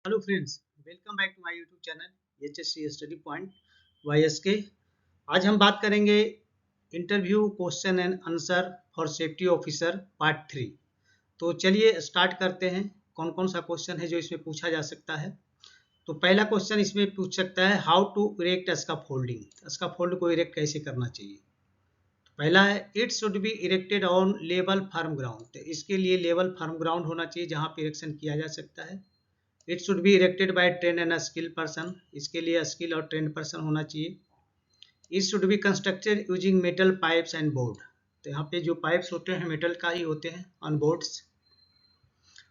Hello friends, welcome back to my YouTube channel HSC study point YSK। आज हम बात करेंगे interview question and answer for safety officer part 3। तो चलिए start करते हैं। कौन कौन सा क्वेश्चन है जो इसमें पूछा जा सकता है। तो पहला क्वेश्चन इसमें पूछ सकता है, how to erect scaffolding. Scaffold को इरेक्ट कैसे करना चाहिए। तो पहला है, it should be erected on level firm ground. तो इसके लिए लेवल फर्म ग्राउंड होना चाहिए जहाँ पे इरेक्शन किया जा सकता है। It should be erected by train and skill person. इसके लिए स्किल और ट्रेन पर्सन होना चाहिए। It should be constructed using metal pipes and board. तो यहाँ पे जो पाइप्स होते हैं मेटल का ही होते हैं ऑन बोर्ड्स।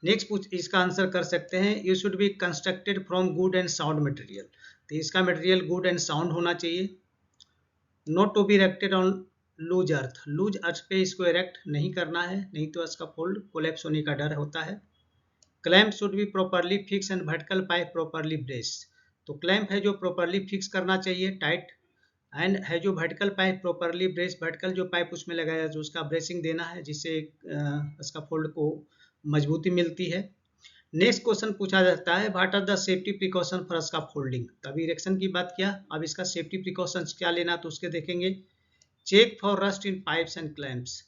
नेक्स्ट इसका आंसर कर सकते हैं, you should be constructed from good and sound material. तो इसका मटेरियल गुड एंड साउंड होना चाहिए। Not to be erected on loose earth. Loose earth पे इसको इरेक्ट नहीं करना है, नहीं तो इसका फोल्ड कोलैप्स होने का डर होता है। Clamp should be properly fix and vertical pipe properly brace. तो क्लैंप है जो प्रॉपरली फिक्स करना चाहिए टाइट, एंड है जो vertical pipe properly brace. Vertical जो पाइप उसमें लगाया जो उसका ब्रेसिंग देना है, जिससे इसका फोल्ड को मजबूती मिलती है। नेक्स्ट क्वेश्चन पूछा जाता है, what are the safety precaution for scaffolding. तभी इरेक्शन की बात किया, अब इसका सेफ्टी प्रिकॉशंस क्या लेना तो उसके देखेंगे। Check for rust in pipes and clamps.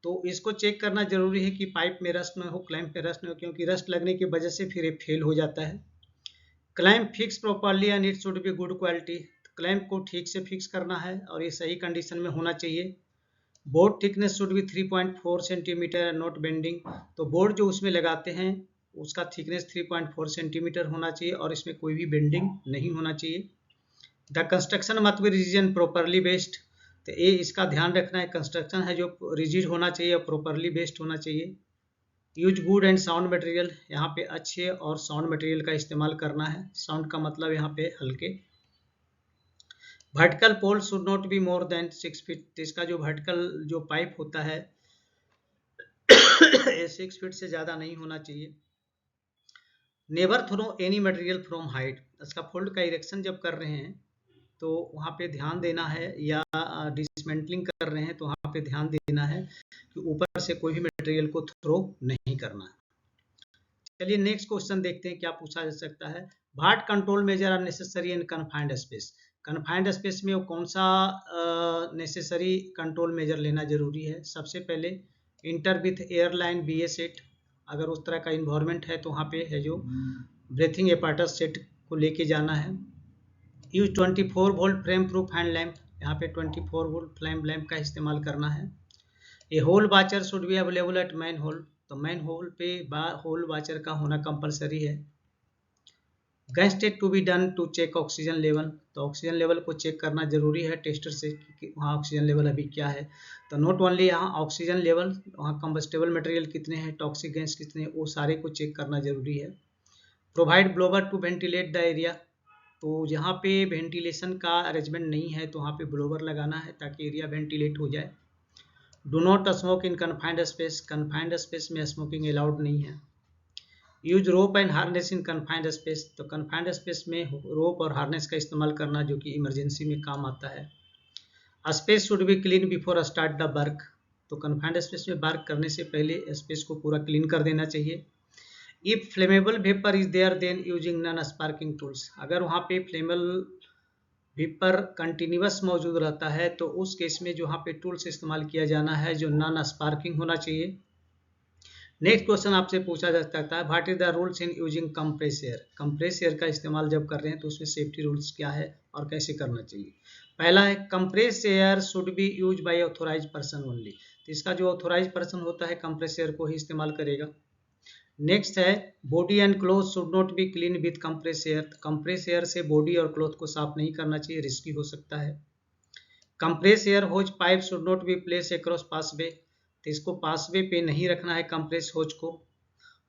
तो इसको चेक करना जरूरी है कि पाइप में रस्ट न हो, क्लैंप में रस्ट न हो, क्योंकि रस्ट लगने की वजह से फिर ये फेल हो जाता है। Clamp fix properly and it should be good quality. Clamp को ठीक से फिक्स करना है और ये सही कंडीशन में होना चाहिए। Board thickness should be 3.4 centimetre and not bending. तो बोर्ड जो उसमें लगाते हैं उसका थिकनेस 3.4 सेंटीमीटर होना चाहिए और इसमें कोई भी बेंडिंग नहीं होना चाहिए। The construction must be rigid properly based. तो ये इसका ध्यान रखना है, कंस्ट्रक्शन है जो रिजिड होना चाहिए और प्रॉपरली बेस्ड होना चाहिए। Use good and sound material. यहाँ पे अच्छे और साउंड मटेरियल का इस्तेमाल करना है। साउंड का मतलब यहाँ पे हल्के। Vertical pole should not be more than 6 feet. इसका जो वर्टिकल जो पाइप होता है ये 6 फीट से ज़्यादा नहीं होना चाहिए। Never throw any material from height. Scaffold का इरेक्शन जब कर रहे हैं तो वहाँ पे ध्यान देना है, या डिसमेंटलिंग कर रहे हैं तो वहाँ पे ध्यान देना है कि ऊपर से कोई भी मटेरियल को थ्रो नहीं करना है। चलिए नेक्स्ट क्वेश्चन देखते हैं क्या पूछा जा सकता है। What control measure are necessary in confined space. Confined space में वो कौन सा नेसेसरी कंट्रोल मेजर लेना जरूरी है। सबसे पहले inter with airline BA set. अगर उस तरह का इन्वायरमेंट है तो वहाँ पे है जो ब्रीथिंग एपार्टस सेट को लेके जाना है। Use 24 volt flame proof hand lamp. यहाँ पे 24 वोल्ट फ्लेम लैम्प का इस्तेमाल करना है। A hole watcher should be available at manhole. तो मैन होल पे होल वाचर का होना कंपलसरी है। Gas test to be done to check oxygen level. तो ऑक्सीजन लेवल को चेक करना जरूरी है टेस्टर से कि वहाँ ऑक्सीजन लेवल अभी क्या है। तो नॉट ओनली यहाँ ऑक्सीजन लेवल, वहाँ कंबस्टेबल मटेरियल कितने हैं, टॉक्सिक गैस कितने हैं, वो सारे को चेक करना जरूरी है। Provide blower to ventilate the area. तो जहाँ पे वेंटिलेशन का अरेंजमेंट नहीं है तो वहाँ पे ब्लोवर लगाना है ताकि एरिया वेंटिलेट हो जाए। Do not smoke in confined space. Confined space में स्मोकिंग अलाउड नहीं है। Use rope and harness in confined space. तो कन्फाइंड स्पेस में रोप और हार्नेस का इस्तेमाल करना जो कि इमरजेंसी में काम आता है। Space should be clean before start the work. तो कन्फाइंड स्पेस में वर्क करने से पहले स्पेस को पूरा क्लीन कर देना चाहिए। If flammable vapour is there then using non sparking tools. अगर वहाँ पे फ्लेमेबल वेपर कंटिन्यूस मौजूद रहता है तो उस केस में जो वहाँ पे टूल्स इस्तेमाल किया जाना है जो नॉन स्पार्किंग होना चाहिए। नेक्स्ट क्वेश्चन आपसे पूछा जा सकता है, what is the rules in using compress air. Compress air का इस्तेमाल जब कर रहे हैं तो उसमें सेफ्टी रूल्स क्या है और कैसे करना चाहिए। पहला है, compress air should be use by authorise person only. तो इसका जो ऑथोराइज पर्सन होता है कंप्रेस एयर को ही इस्तेमाल करेगा। नेक्स्ट है, body and cloth should not be clean with compress air. Compress air से बॉडी और क्लोथ को साफ नहीं करना चाहिए, रिस्की हो सकता है। Compress air hose pipe should not be place across passway. तो इसको पासवे पे नहीं रखना है कंप्रेस होज को।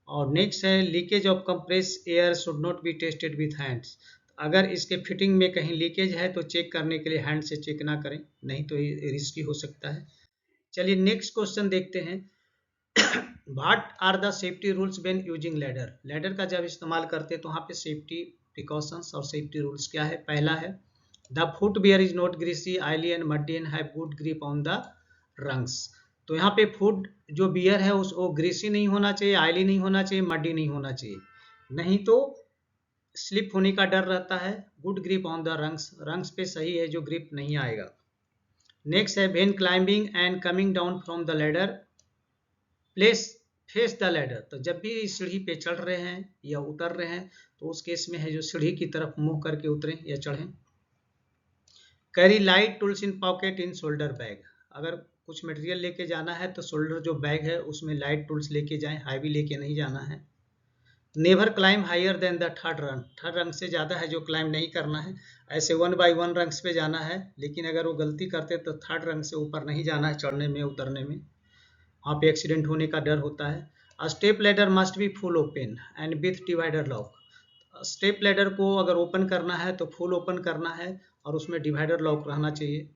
और नेक्स्ट है, leakage of compress air should not be tested with hands. अगर इसके फिटिंग में कहीं लीकेज है तो चेक करने के लिए हैंड से चेक ना करें, नहीं तो ये रिस्की हो सकता है। चलिए नेक्स्ट क्वेश्चन देखते हैं, what are the safety rules when using ladder. Ladder का जब इस्तेमाल करते हैं तो वहाँ पे सेफ्टी प्रिकॉशंस और सेफ्टी रूल्स क्या है। पहला है, the footwear is not greasy oily and muddy and have good grip on the rungs. तो यहाँ पे फुट जो बियर है उस वो ग्रीसी नहीं होना चाहिए, ऑयली नहीं होना चाहिए, मड्डी नहीं होना चाहिए, नहीं तो स्लिप होने का डर रहता है। Good grip on the rungs, rungs पे सही है जो ग्रिप नहीं आएगा। नेक्स्ट है when climbing and coming down from the ladder place face the ladder, तो जब भी सीढ़ी पे चढ़ रहे हैं या उतर रहे हैं तो उस केस में है जो सीढ़ी की तरफ मुंह करके उतरें या चढ़ें। Carry light tools in pocket in shoulder bag, अगर कुछ मटेरियल लेके जाना है तो शोल्डर जो बैग है उसमें लाइट टूल्स लेके जाएं, हैवी लेके नहीं जाना है। Never climb higher than the third rung, third rung से ज़्यादा है जो क्लाइम नहीं करना है। ऐसे 1 बाय 1 रंग्स पे जाना है, लेकिन अगर वो गलती करते तो थर्ड रंग से ऊपर नहीं जाना है चढ़ने में उतरने में, वहाँ पे एक्सीडेंट होने का डर होता है। A step ladder must be full open and with divider lock, step ladder को अगर ओपन करना है तो फुल ओपन करना है और उसमें डिवाइडर लॉक रहना चाहिए।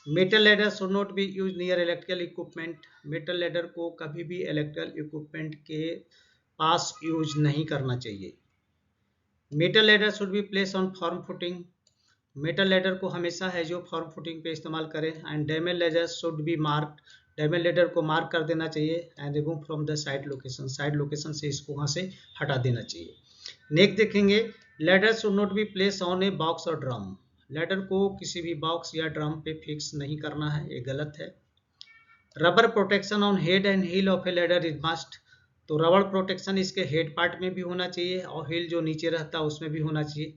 Metal ladder should not be use near electrical equipment, metal ladder को कभी भी इलेक्ट्रिकल इक्विपमेंट के पास यूज नहीं करना चाहिए। Metal ladder should be place on firm footing, metal ladder को हमेशा है जो फर्म फुटिंग पे इस्तेमाल करें। And damage ladder should be marked, damage ladder को मार्क कर देना चाहिए। And remove from the side location, side location से इसको वहाँ से हटा देना चाहिए। नेक्स्ट देखेंगे ladder should not be place on a box और ड्रम, लैडर को किसी भी बॉक्स या ड्रम पे फिक्स नहीं करना है, ये गलत है। Rubber protection on head and heel of a ladder is must, तो रबर प्रोटेक्शन इसके हेड पार्ट में भी होना चाहिए और हील जो नीचे रहता है उसमें भी होना चाहिए।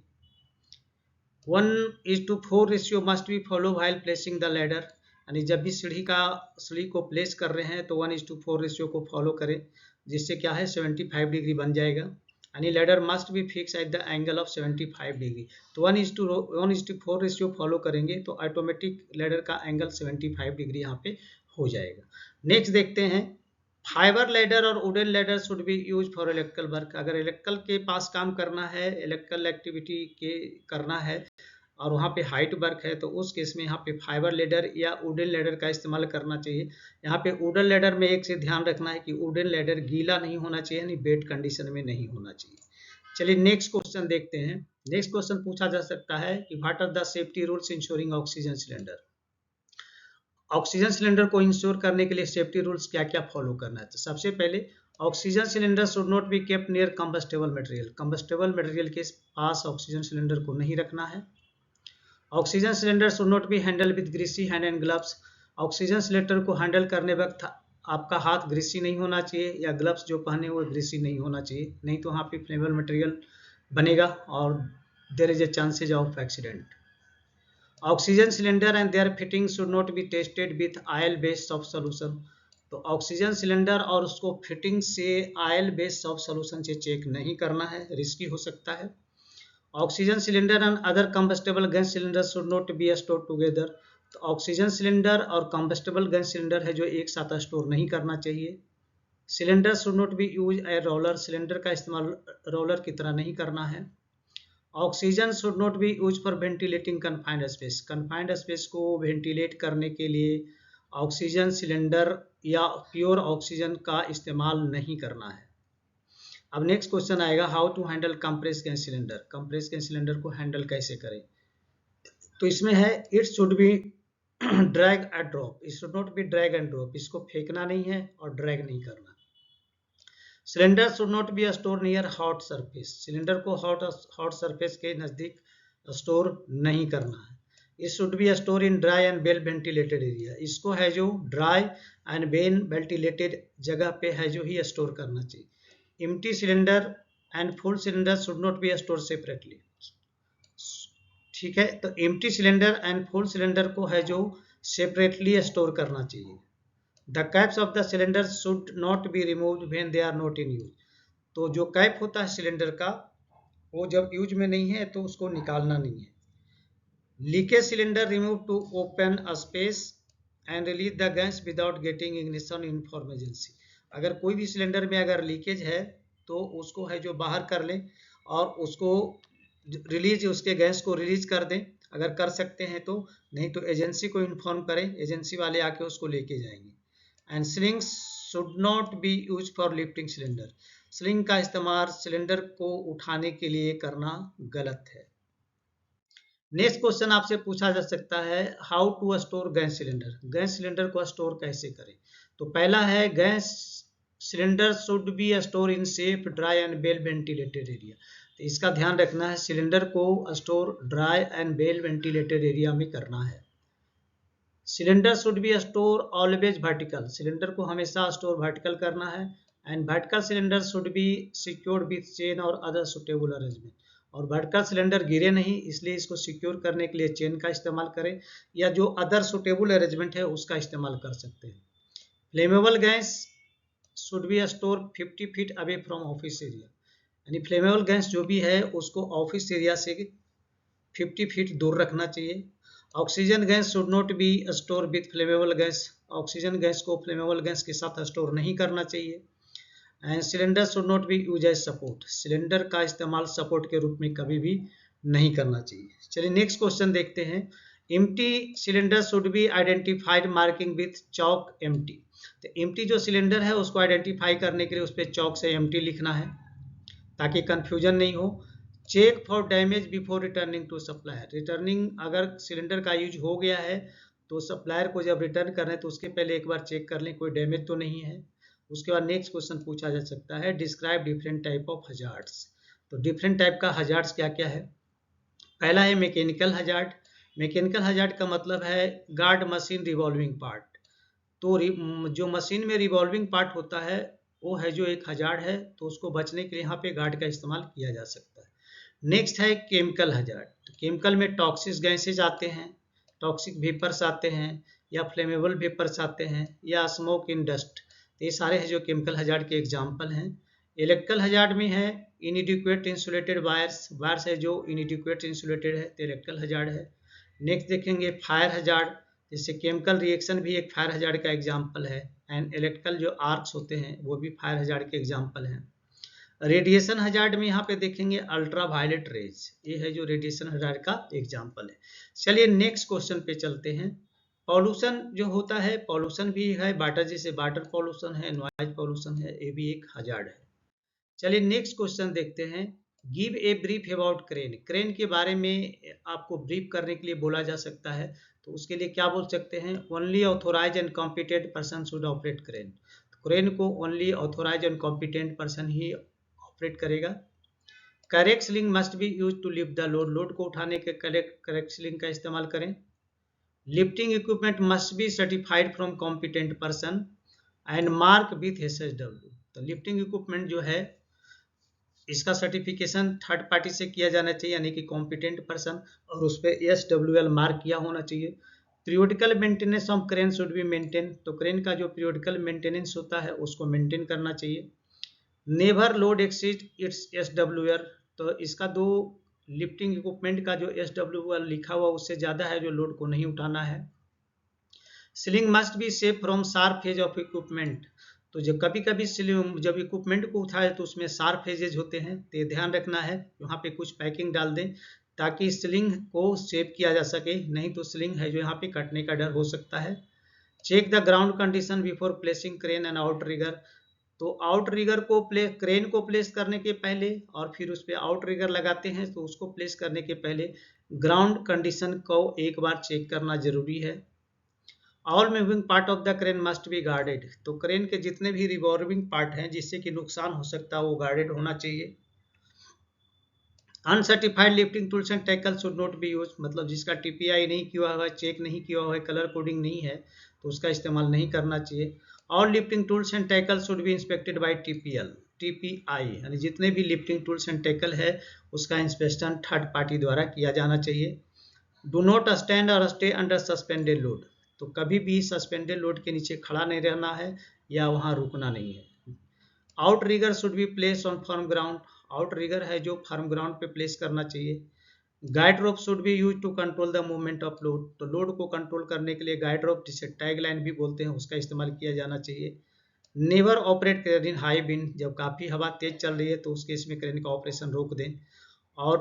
1:4 ratio must be follow while placing the ladder, यानी जब भी सीढ़ी को प्लेस कर रहे हैं तो 1:4 रेशियो को फॉलो करें, जिससे क्या है 75 डिग्री बन जाएगा। यानी ladder must be fix at the angle of 75 degree, तो 1:4 रेशियो फॉलो करेंगे तो ऑटोमेटिक लैडर का एंगल 75 डिग्री यहाँ पे हो जाएगा। नेक्स्ट देखते हैं फाइबर लैडर और wooden ladder should be use for electrical work, अगर इलेक्ट्रिकल के पास काम करना है, इलेक्ट्रिकल एक्टिविटी के करना है और वहाँ पे हाइट वर्क है तो उस केस में यहाँ पे फाइबर लेडर या वुडन लेडर का इस्तेमाल करना चाहिए। यहाँ पे वुडन लेडर में एक से ध्यान रखना है कि वुडन लेडर गीला नहीं होना चाहिए, यानी वेट कंडीशन में नहीं होना चाहिए। चलिए नेक्स्ट क्वेश्चन देखते हैं। नेक्स्ट क्वेश्चन पूछा जा सकता है कि what are the safety rules ensuring oxygen cylinder, oxygen cylinder को इंश्योर करने के लिए सेफ्टी रूल्स क्या क्या फॉलो करना है। तो सबसे पहले oxygen cylinder should not be kept near combustible material, combustible material के पास ऑक्सीजन सिलेंडर को नहीं रखना है। Oxygen cylinder should not B handle with greasy hand and gloves, oxygen cylinder को हैंडल करने वक्त आपका हाथ ग्रीसी नहीं होना चाहिए या ग्लव्स जो पहने हुए ग्रीसी नहीं होना चाहिए, नहीं तो वहाँ पे फ्लेमेबल मटेरियल बनेगा और there is a chances of accident. Oxygen cylinder and their fitting should not be tested with oil based soft solution, तो ऑक्सीजन सिलेंडर और उसको फिटिंग से ऑयल बेस्ड सॉफ्ट सोल्यूशन से चेक नहीं करना है, रिस्की हो सकता है। Oxygen cylinder and other combustible gas cylinder should not be store together, तो ऑक्सीजन सिलेंडर और कंबस्टेबल गैस सिलेंडर है जो एक साथ स्टोर नहीं करना चाहिए। Cylinder should not be use a roller, cylinder का इस्तेमाल रोलर की तरह नहीं करना है। Oxygen should not be use for ventilating confined space, confined space को वेंटिलेट करने के लिए ऑक्सीजन सिलेंडर या प्योर ऑक्सीजन का इस्तेमाल नहीं करना है। अब नेक्स्ट क्वेश्चन आएगा how to handle compress gas cylinder, compress gas cylinder को हैंडल कैसे करें। तो इसमें है it should be drag and drop, it should not B drag and drop, इसको फेंकना नहीं है और ड्रैग नहीं करना। Cylinder should not be store near hot surface, cylinder को हॉट सरफेस के नजदीक स्टोर नहीं करना है। It should be store in dry and well ventilated area, इसको है जो ड्राई एंड वेल वेंटिलेटेड जगह पे है जो ही स्टोर करना चाहिए। Empty cylinder and full cylinder should not be store separately, ठीक है, तो empty cylinder and full cylinder को है जो सेपरेटली स्टोर करना चाहिए। The caps of the cylinder should not be removed when they are not in use, तो जो कैप होता है सिलेंडर का वो जब यूज में नहीं है तो उसको निकालना नहीं है। Leakage cylinder remove to open a space and release the gas without getting ignition in emergency, अगर कोई भी सिलेंडर में अगर लीकेज है तो उसको है जो बाहर कर लें और उसको रिलीज उसके गैस को रिलीज कर दें, अगर कर सकते हैं तो, नहीं तो एजेंसी को इन्फॉर्म करें, एजेंसी वाले आके उसको लेके जाएंगे। And slings should not be use for lifting cylinder, sling का इस्तेमाल सिलेंडर को उठाने के लिए करना गलत है। नेक्स्ट क्वेश्चन आपसे पूछा जा सकता है how to store gas cylinder, gas cylinder को स्टोर कैसे करें। तो पहला है gas cylinder should be store in safe dry and well ventilated area, तो इसका ध्यान रखना है। सिलेंडर को store dry and well ventilated area में करना है। Cylinder should be store always vertical, cylinder को हमेशा स्टोर वर्टिकल करना है। And vertical cylinder should be secured with chain और अदर सुटेबल अरेंजमेंट, और वर्टिकल सिलेंडर गिरे नहीं इसलिए इसको सिक्योर करने के लिए चेन का इस्तेमाल करें या जो अदर सुटेबल अरेंजमेंट है उसका इस्तेमाल कर सकते हैं। Flammable gas should be store 50 feet away from office area, यानी फ्लेमेबल गैस जो भी है उसको ऑफिस एरिया से 50 फीट दूर रखना चाहिए। Oxygen gas should not be store with flammable gas, oxygen gas को फ्लेमेबल गैस के साथ स्टोर नहीं करना चाहिए। And cylinder should not be use as support, सिलेंडर का इस्तेमाल सपोर्ट के रूप में कभी भी नहीं करना चाहिए। चलिए नेक्स्ट क्वेश्चन देखते हैं। Empty cylinder should be identified marking with Chowk empty, तो एम्प्टी जो सिलेंडर है उसको आइडेंटिफाई करने के लिए उस पर चौक से एम्प्टी लिखना है ताकि कंफ्यूजन नहीं हो। Check for damage before returning to supplier, returning अगर सिलेंडर का यूज हो गया है तो सप्लायर को जब रिटर्न करें तो उसके पहले एक बार चेक कर लें कोई डैमेज तो नहीं है। उसके बाद नेक्स्ट क्वेश्चन पूछा जा सकता है, describe different type of hazards, तो डिफरेंट टाइप का हजार्ड्स क्या क्या है। पहला है मैकेनिकल हजार्ड, मैकेनिकल हजार्ड का मतलब है गार्ड मशीन रिवॉल्विंग पार्ट, तो जो मशीन में रिवॉल्विंग पार्ट होता है वो है जो एक हजार्ड है, तो उसको बचने के लिए यहाँ पे गार्ड का इस्तेमाल किया जा सकता है। नेक्स्ट है केमिकल हजार्ड, तो केमिकल में टॉक्सिक गैसेज आते हैं, टॉक्सिक वेपर्स आते हैं या फ्लेमेबल वेपर्स आते हैं या स्मोक इन डस्ट, तो ये सारे हैं जो केमिकल हजार्ड के एग्जाम्पल हैं। इलेक्ट्रिकल हजार्ड में है इनएडिक्वेट इंसुलेटेड वायर्स, वायर्स है जो इनएडिक्वेट इंसुलेटेड है तो इलेक्ट्रिकल हजार्ड है। नेक्स्ट देखेंगे फायर हजार्ड, जैसे केमिकल रिएक्शन भी एक फायर हजार्ड का एग्जाम्पल है। एंड इलेक्ट्रिकल जो आर्क्स होते हैं वो भी फायर हजार्ड के एग्जाम्पल हैं। रेडिएशन हजार्ड में यहाँ पे देखेंगे अल्ट्रा वायलेट रेज, ये है जो रेडिएशन हजार्ड का एग्जाम्पल है। चलिए नेक्स्ट क्वेश्चन पे चलते हैं। पॉल्यूशन जो होता है, पॉल्यूशन भी है वाटर, जैसे वाटर पॉल्यूशन है, नॉइज पॉल्यूशन है, ये भी एक हजार्ड है। चलिए नेक्स्ट क्वेश्चन देखते हैं। Give a brief about crane, crane के बारे में आपको ब्रीफ करने के लिए बोला जा सकता है, तो उसके लिए क्या बोल सकते हैं, only authorise and competent person should operate crane, crane को only authorise and competent person ही ऑपरेट करेगा। Correct sling must be use to lift the load, load को उठाने के करेक्ट स्लिंग का इस्तेमाल करें। Lifting equipment must be certified from competent person and mark with SHW, तो लिफ्टिंग इक्विपमेंट जो है इसका सर्टिफिकेशन थर्ड पार्टी से किया जाना चाहिए यानी कि कॉम्पिटेंट पर्सन, और उस पर SWL मार्क किया होना चाहिए। Periodical maintenance of crane should be maintain, तो क्रेन का जो पीरियोडिकल मेंटेनेंस होता है उसको मेंटेन करना चाहिए। Never load exceed it's SWL, तो इसका दो लिफ्टिंग इक्विपमेंट का जो SWL लिखा हुआ उससे ज़्यादा है जो लोड को नहीं उठाना है। Sling must be safe from sharp edge of equipment, तो जब कभी कभी जब इक्विपमेंट को उठाए तो उसमें शार्प एजेज होते हैं, तो ये ध्यान रखना है यहाँ पे कुछ पैकिंग डाल दें ताकि स्लिंग को सेव किया जा सके, नहीं तो स्लिंग है जो यहाँ पे कटने का डर हो सकता है। Check the ground condition before placing crane and outrigger, तो आउट रिगर को क्रेन को प्लेस करने के पहले और फिर उस पर आउट रिगर लगाते हैं तो उसको प्लेस करने के पहले ग्राउंड कंडीशन को एक बार चेक करना जरूरी है। All moving part of the crane must be guarded, तो क्रेन के जितने भी रिवॉल्विंग पार्ट हैं जिससे कि नुकसान हो सकता है वो गार्डेड होना चाहिए। Uncertified lifting tools and tackle should not be use, मतलब जिसका TPI नहीं किया हुआ है, चेक नहीं किया हुआ है, कलर कोडिंग नहीं है तो उसका इस्तेमाल नहीं करना चाहिए। All lifting tools and tackle should be inspected bye TPI, यानी जितने भी लिफ्टिंग टूल्स एंड टैकल है उसका इंस्पेक्शन थर्ड पार्टी द्वारा किया जाना चाहिए। डू नॉट स्टैंड और स्टे अंडर सस्पेंडेड लोड, तो कभी भी सस्पेंडेड लोड के नीचे खड़ा नहीं रहना है या वहां रुकना नहीं है। Outrigger should be place on firm ground, outrigger है जो फर्म ग्राउंड पे प्लेस करना चाहिए। Guide rope should be use to control the movement of load, तो लोड को कंट्रोल करने के लिए गाइड रोप जिसे टैग लाइन भी बोलते हैं उसका इस्तेमाल किया जाना चाहिए। नेवर ऑपरेट क्रेन इन हाई विंड, जब काफ़ी हवा तेज चल रही है तो उस केस में क्रेन का ऑपरेशन रोक दें। और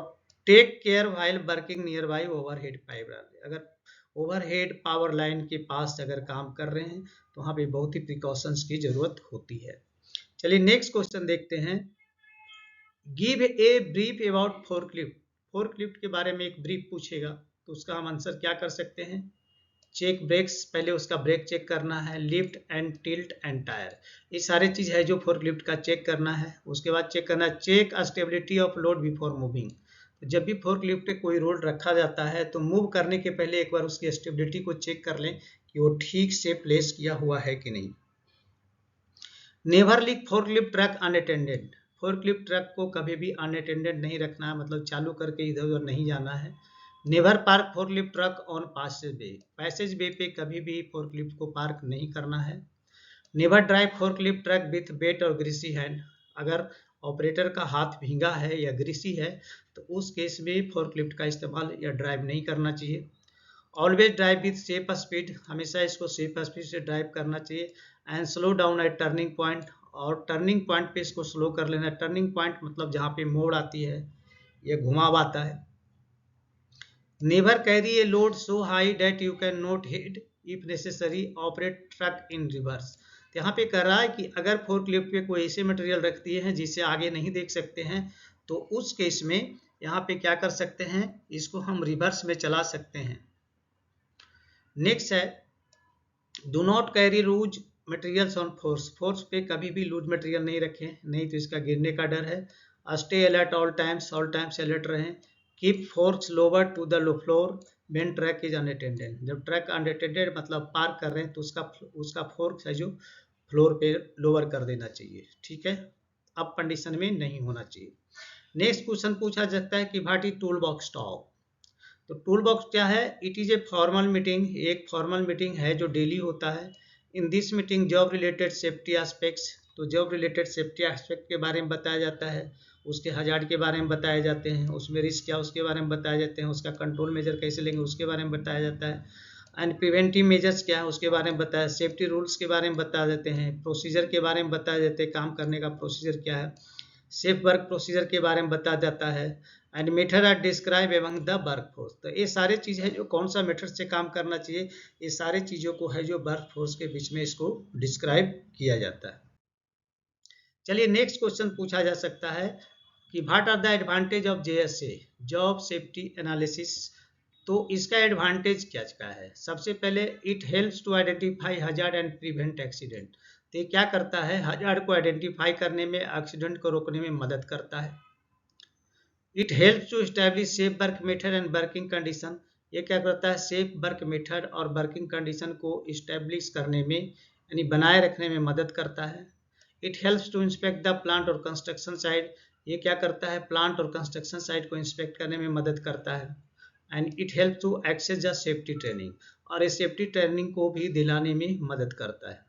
take care while working nearby overhead pipe, अगर ओवरहेड पावर लाइन के पास अगर काम कर रहे हैं तो वहाँ पे बहुत ही प्रिकॉशंस की जरूरत होती है। चलिए नेक्स्ट क्वेश्चन देखते हैं। Give a brief about forklift, forklift के बारे में एक ब्रीफ पूछेगा तो उसका हम आंसर क्या कर सकते हैं। चेक ब्रेक्स, पहले उसका ब्रेक चेक करना है, lift and tilt and tyre, ये सारे चीज़ है जो फोर्कलिफ्ट का चेक करना है। उसके बाद चेक करना है check stability of load before moving. जब भी फोर्कलिफ्ट पे कोई लोड रखा जाता है तो मूव करने के पहले एक बार उसकी स्टेबिलिटी को चेक कर लें कि वो ठीक से प्लेस किया हुआ है कि नहीं। Never leave forklift truck unattended, forklift truck को कभी भी अनअटेंडेड नहीं रखना है, मतलब चालू करके इधर उधर नहीं जाना है। Never park forklift truck on passage way, passage way पे कभी भी फोर्कलिफ्ट को पार्क नहीं करना है। Never drive forklift truck with wet और ग्रीसी हैंड, अगर ऑपरेटर का हाथ भींगा है या ग्रीसी है तो उस केस में फोर्कलिफ्ट का इस्तेमाल या ड्राइव नहीं करना चाहिए। Always drive with safe speed, हमेशा इसको सेफ स्पीड से ड्राइव करना चाहिए। And slow down at turning point, और टर्निंग पॉइंट पे इसको स्लो कर लेना। टर्निंग पॉइंट मतलब जहाँ पे मोड़ आती है या घुमाव आता है। Never carry a load so high that you can not hit, if necessary operate truck in reverse. तो यहाँ पे कह रहा है कि अगर फोर्कलिफ्ट पे कोई ऐसे मटेरियल रख दिए हैं जिसे आगे नहीं देख सकते हैं तो उस केस में यहाँ पे क्या कर सकते हैं, इसको हम रिवर्स में चला सकते हैं। नेक्स्ट है do not carry loose materials on forks, forks पे कभी भी लूज मटेरियल नहीं रखें, नहीं तो इसका गिरने का डर है। Stay alert all times alert रहें। Keep forks lower to the floor when truck is unattended, जब ट्रक अनअटेंडेड मतलब पार्क कर रहे हैं तो उसका फोर्स है जो फ्लोर पे लोअर कर देना चाहिए, ठीक है, अप कंडीशन में नहीं होना चाहिए। नेक्स्ट क्वेश्चन पूछा जाता है कि what is tool box talk. तो टूल बॉक्स क्या है, it is a formal meeting, एक फॉर्मल मीटिंग है जो डेली होता है। In this meeting job related safety aspects, तो जॉब रिलेटेड सेफ्टी एस्पेक्ट के बारे में बताया जाता है, उसके हजार्ड के बारे में बताए जाते हैं, उसमें रिस्क क्या उसके बारे में बताए जाते हैं, उसका कंट्रोल मेजर कैसे लेंगे उसके बारे में बताया जाता है, एंड प्रिवेंटिव मेजर्स क्या है उसके बारे में बताया, सेफ्टी रूल्स के बारे में बता देते हैं, प्रोसीजर के बारे में बताया जाते हैं, काम करने का प्रोसीजर क्या है, सेफ वर्क प्रोसीजर के बारे में बता जाता है, and method are describe among the workforce. तो ये सारे चीज़ है जो कौन सा मेथड से काम करना चाहिए, ये सारे चीज़ों को है जो वर्क फोर्स के बीच में इसको डिस्क्राइब किया जाता है। चलिए नेक्स्ट क्वेश्चन पूछा जा सकता है कि what are the advantage of JSA, job safety analysis. तो इसका एडवांटेज क्या क्या है, सबसे पहले it helps to identify hazard and prevent accident, तो ये क्या करता है, हजार्ड को आइडेंटिफाई करने में, एक्सीडेंट को रोकने में मदद करता है। It helps to establish safe work method and working condition, ये क्या करता है, सेफ वर्क मेथड और वर्किंग कंडीशन को इस्टेब्लिश करने में यानी बनाए रखने में मदद करता है। It helps to inspect the plant और कंस्ट्रक्शन साइट, ये क्या करता है, प्लांट और कंस्ट्रक्शन साइट को इंस्पेक्ट करने में मदद करता है। And it helps to access the safety training, और ये सेफ्टी ट्रेनिंग को भी दिलाने में मदद करता है।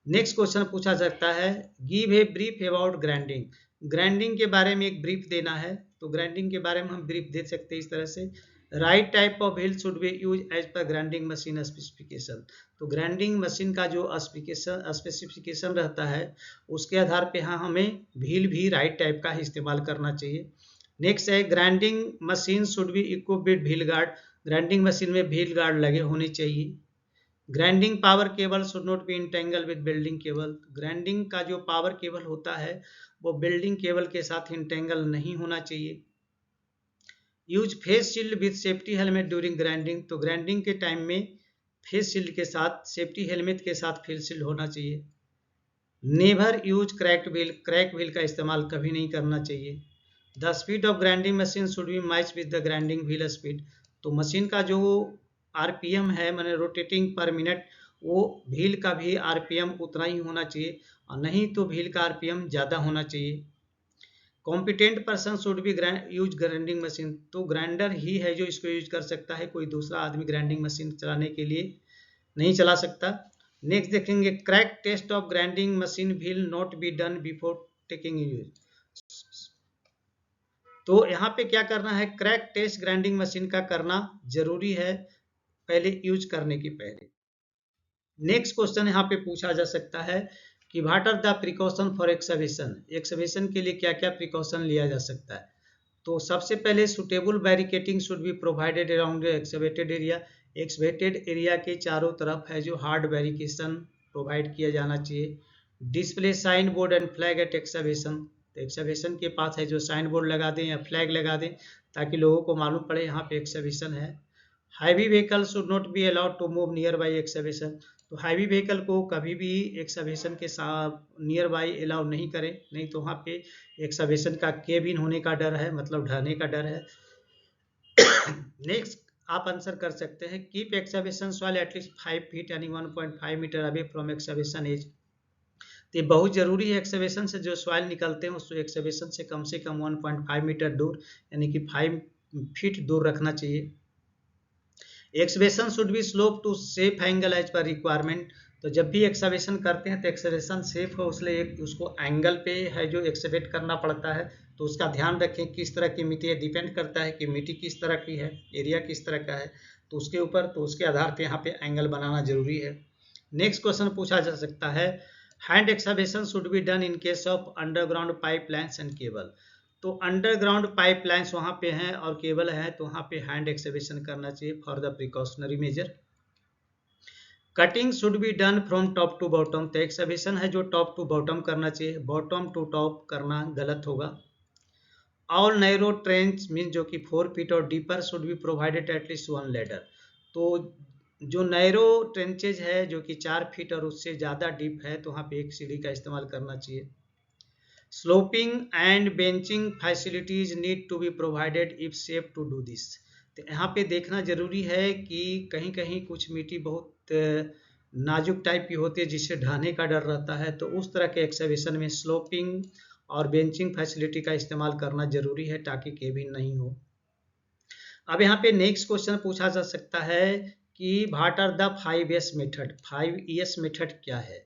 नेक्स्ट क्वेश्चन पूछा सकता है give a brief about grinding, grinding के बारे में एक ब्रीफ देना है। तो ग्राइंडिंग के बारे में हम ब्रीफ दे सकते हैं इस तरह से, right type of wheel should be use as per grinding machine specification. तो ग्राइंडिंग मशीन का जो स्पेसिफिकेशन रहता है उसके आधार पे हाँ हमें व्हील भी राइट टाइप का ही इस्तेमाल करना चाहिए। नेक्स्ट है grinding machine should be equipped with wheel guard, grinding machine में व्हील गार्ड लगे होने चाहिए। Grinding power cable should not B entangle with building cable, grinding का जो पावर केबल होता है वो बिल्डिंग केबल के साथ इंटेंगल नहीं होना चाहिए। Use face shield with safety helmet during grinding, तो ग्राइंडिंग के टाइम में फेस शील्ड के साथ सेफ्टी हेलमेट के साथ फेस शील्ड होना चाहिए। Never use cracked wheel, crack wheel का इस्तेमाल कभी नहीं करना चाहिए। The speed of grinding machine should be match with the grinding wheel speed, तो मशीन का जो RPM है मैंने रोटेटिंग पर मिनट, वो व्हील का भी RPM उतना ही होना चाहिए, और नहीं तो व्हील का RPM ज़्यादा होना चाहिए। Competent person should be use grinding machine, तो ग्राइंडर ही है जो इसको यूज कर सकता है, कोई दूसरा आदमी ग्राइंडिंग मशीन चलाने के लिए नहीं चला सकता। नेक्स्ट देखेंगे crack test of grinding machine wheel not be done before taking use, तो यहाँ पे क्या करना है, क्रैक टेस्ट ग्राइंडिंग मशीन का करना जरूरी है पहले यूज करने की पहले। नेक्स्ट क्वेश्चन यहाँ पे पूछा जा सकता है कि what are the precaution for excavation, excavation के लिए क्या क्या प्रिकॉशन लिया जा सकता है। तो सबसे पहले suitable barricading should be provided around excavated area, excavated area के चारों तरफ है जो हार्ड बैरिकेशन प्रोवाइड किया जाना चाहिए। Display sign board and flag at excavation, तो एक्सकवेशन के पास है जो साइन बोर्ड लगा दें या फ्लैग लगा दें ताकि लोगों को मालूम पड़े यहाँ पे एक्सकवेशन है। Heavy vehicle should not be allowed to move nearby excavation. तो हैवी व्हीकल को कभी भी एक्सकवेशन के साथ नियर बाई अलाउ नहीं करें, नहीं तो वहाँ पे एक्सकवेशन का केबिन होने का डर है, मतलब ढहने का डर है। नेक्स्ट आप आंसर कर सकते हैं, keep excavation soil at least 5 feet यानी 1.5 metre away from excavation edge. तो ये बहुत जरूरी है, एक्सकवेशन से जो सॉइल निकलते हैं उस एक्सकवेशन से कम 1.5 मीटर दूर यानी कि 5 फीट दूर रखना चाहिए। Excavation should be slope to safe angle as per requirement. तो जब भी एक्सकवेशन करते हैं तो एक्सकवेशन सेफ हो, इसलिए उसको एंगल पे है जो एक्सकवेट करना पड़ता है, तो उसका ध्यान रखें किस तरह की मिट्टी है, डिपेंड करता है कि मिट्टी किस तरह की है, एरिया किस तरह का है, तो उसके ऊपर, तो उसके आधार पे यहाँ पे एंगल बनाना जरूरी है। नेक्स्ट क्वेश्चन पूछा जा सकता है, hand excavation should be done in case of underground pipelines and cable. तो अंडरग्राउंड पाइपलाइंस वहाँ पे हैं और केबल है, तो वहाँ पे हैंड एक्सकवेशन करना चाहिए for the precautionary measure. Cutting should be done from top to bottom. तो एक्सकवेशन है जो टॉप टू बॉटम करना चाहिए, बॉटम टू टॉप करना गलत होगा। ऑल नैरो ट्रेंच मीन जो कि 4 फीट और deeper should be provided at least 1 ladder. तो जो नैरो ट्रेंचेज है जो कि 4 फीट और उससे ज़्यादा डीप है, तो वहाँ पे एक सीढ़ी का इस्तेमाल करना चाहिए। Sloping and benching facilities need to be provided if safe to do this. तो यहाँ पे देखना जरूरी है कि कहीं कहीं कुछ मिट्टी बहुत नाजुक टाइप की होती है जिससे ढहने का डर रहता है, तो उस तरह के एक्सकवेशन में स्लोपिंग और बेंचिंग फैसिलिटी का इस्तेमाल करना जरूरी है ताकि केबिन नहीं हो। अब यहाँ पे नेक्स्ट क्वेश्चन पूछा जा सकता है कि what are the 5S method. 5ES method क्या है?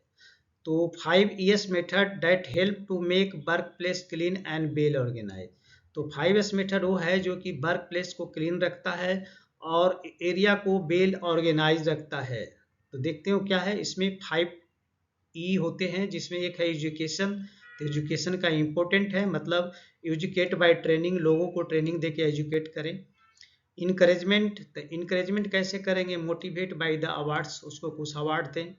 तो 5ES method that help to make workplace clean and well organise. तो 5S मेथड वो है जो कि वर्क प्लेस को क्लीन रखता है और एरिया को वेल ऑर्गेनाइज रखता है। तो देखते हो क्या है इसमें 5E होते हैं, जिसमें एक है एजुकेशन। तो एजुकेशन का इम्पोर्टेंट है, मतलब एजुकेट बाय ट्रेनिंग, लोगों को ट्रेनिंग दे के एजुकेट करें। इनकरेजमेंट, तो इनकरेजमेंट कैसे करेंगे? मोटिवेट बाय द अवार्ड्स, उसको कुछ अवार्ड दें।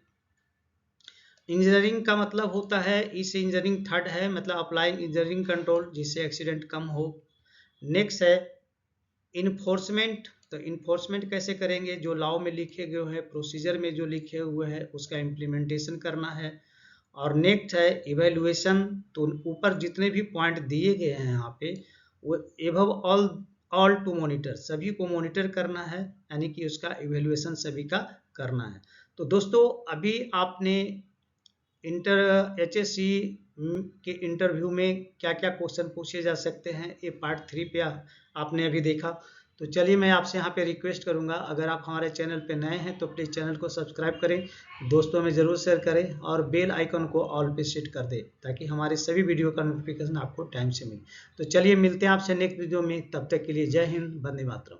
इंजीनियरिंग का मतलब होता है, इस इंजीनियरिंग थर्ड है, मतलब अप्लाई इंजीनियरिंग कंट्रोल जिससे एक्सीडेंट कम हो। नेक्स्ट है इन्फोर्समेंट। तो इन्फोर्समेंट कैसे करेंगे? जो लॉ में लिखे गए हैं, प्रोसीजर में जो लिखे हुए हैं उसका इम्प्लीमेंटेशन करना है। और नेक्स्ट है इवेल्युएशन। तो ऊपर जितने भी पॉइंट दिए गए हैं यहाँ पे, वो एबव ऑल टू मॉनिटर, सभी को मॉनिटर करना है, यानी कि उसका इवेल्युएशन सभी का करना है। तो दोस्तों अभी आपने HSC के इंटरव्यू में क्या क्या क्वेश्चन पूछे जा सकते हैं, ये पार्ट 3 पे आपने अभी देखा। तो चलिए मैं आपसे यहाँ पे रिक्वेस्ट करूँगा, अगर आप हमारे चैनल पे नए हैं तो प्लीज़ चैनल को सब्सक्राइब करें, दोस्तों में ज़रूर शेयर करें और बेल आइकन को ऑल पे सेट कर दें ताकि हमारे सभी वीडियो का नोटिफिकेशन आपको टाइम से मिले। तो चलिए मिलते हैं आपसे नेक्स्ट वीडियो में, तब तक के लिए जय हिंद, वंदे मातरम।